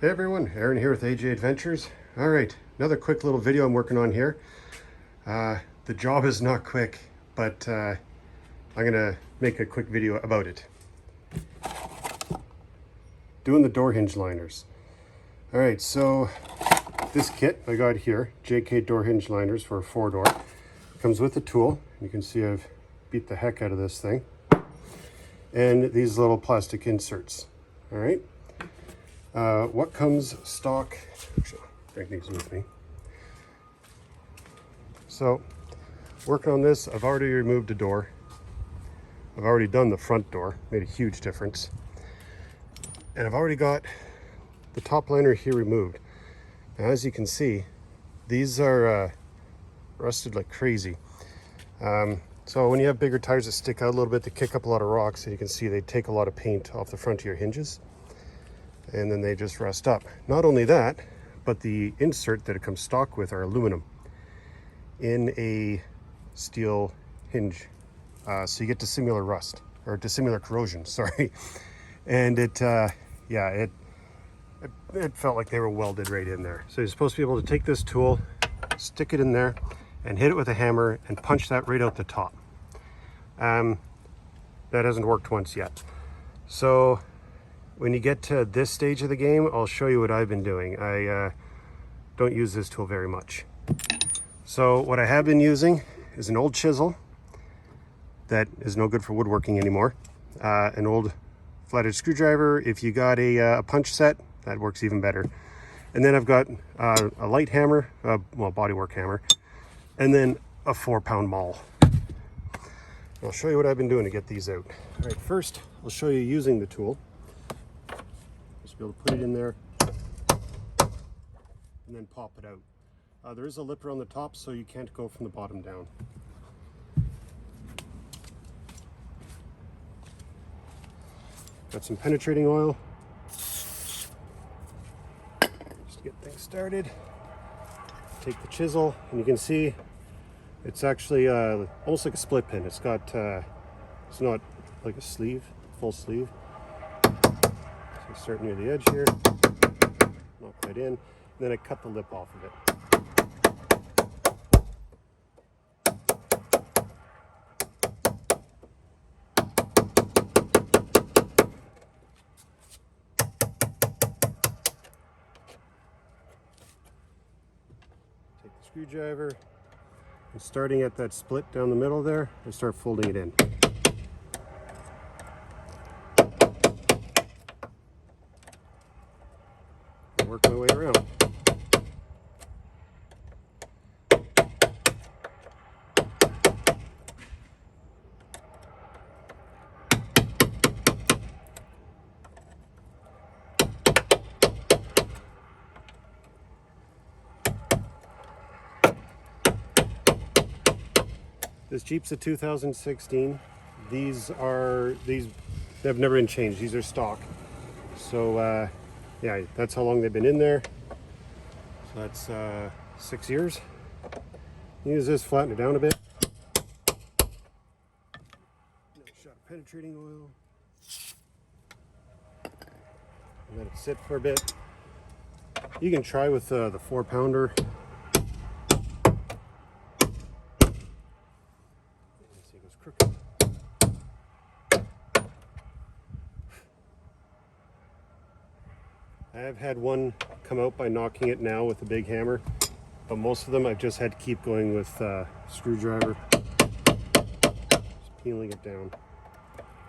Hey everyone, Aaron here with AJ Adventures. All right, another quick little video I'm working on here. The job is not quick, but I'm gonna make a quick video about it. Doing the door hinge liners. All right, so this kit I got here, JK Door Hinge Liners for a 4-door. Comes with a tool. You can see I've beat the heck out of this thing. And these little plastic inserts, all right? What comes stock, actually, bring these with me. So, working on this, I've already removed a door. I've already done the front door, made a huge difference. And I've already got the top liner here removed. Now, as you can see, these are rusted like crazy. So when you have bigger tires that stick out a little bit, they kick up a lot of rocks, and you can see they take a lot of paint off the front of your hinges. And then they just rust up. Not only that, but the insert that it comes stock with are aluminum in a steel hinge. So you get dissimilar rust, or dissimilar corrosion, sorry. And it felt like they were welded right in there. So you're supposed to be able to take this tool, stick it in there, and hit it with a hammer and punch that right out the top. That hasn't worked once yet. So when you get to this stage of the game, I'll show you what I've been doing. I don't use this tool very much. So what I have been using is an old chisel that is no good for woodworking anymore. An old flathead screwdriver. If you got a punch set, that works even better. And then I've got a light hammer, well, bodywork hammer, and then a 4-pound maul. I'll show you what I've been doing to get these out. All right, first I'll show you using the tool. Just be able to put it in there and then pop it out. There is a lipper on the top, so you can't go from the bottom down. Got some penetrating oil just to get things started. Take the chisel, and you can see it's actually almost like a split pin. It's got it's not like a sleeve, full sleeve. So start near the edge here, knock that in, and then I cut the lip off of it. Take the screwdriver, and starting at that split down the middle there, I start folding it in. And work my way around. This Jeep's a 2016. These have never been changed. These are stock. So yeah, that's how long they've been in there. So that's 6 years. Use this, flatten it down a bit. Another shot of penetrating oil. And let it sit for a bit. You can try with the 4-pounder. Crooked. I have had one come out by knocking it now with a big hammer, but most of them I've just had to keep going with screwdriver, just peeling it down.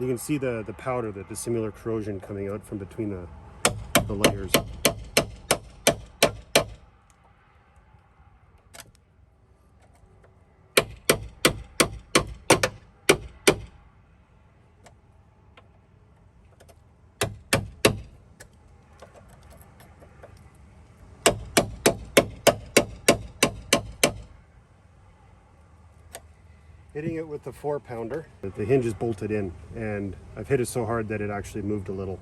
You can see the powder, the dissimilar corrosion coming out from between the layers. Hitting it with the 4-pounder, the hinge is bolted in, and I've hit it so hard that it actually moved a little.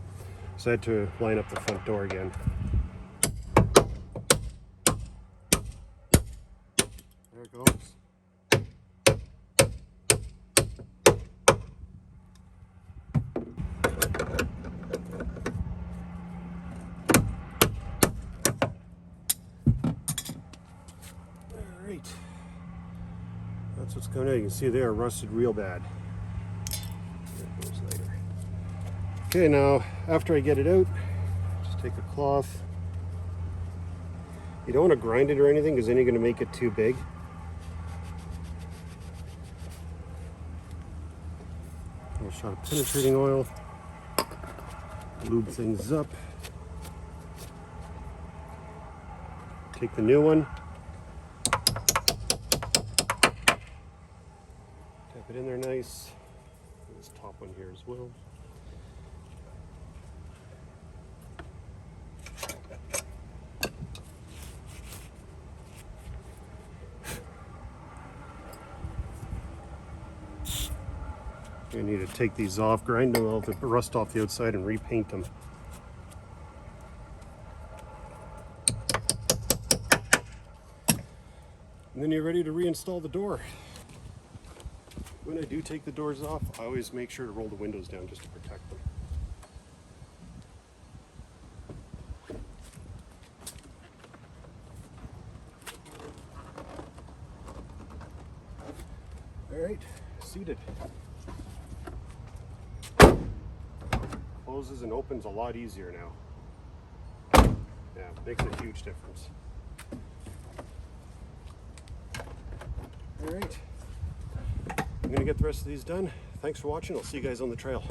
So I had to line up the front door again. There it goes. That's what's coming out. You can see they are rusted real bad. There it goes later. Okay, now after I get it out, just take a cloth. You don't want to grind it or anything because then you're going to make it too big. A little shot of penetrating oil. Lube things up. Take the new one. Tap it in there nice. This top one here as well. You need to take these off, grind them all the rust off the outside and repaint them. And then you're ready to reinstall the door. When I do take the doors off, I always make sure to roll the windows down just to protect them. All right, seated. Closes and opens a lot easier now. Yeah, makes a huge difference. All right, I'm gonna get the rest of these done. Thanks for watching. I'll see you guys on the trail.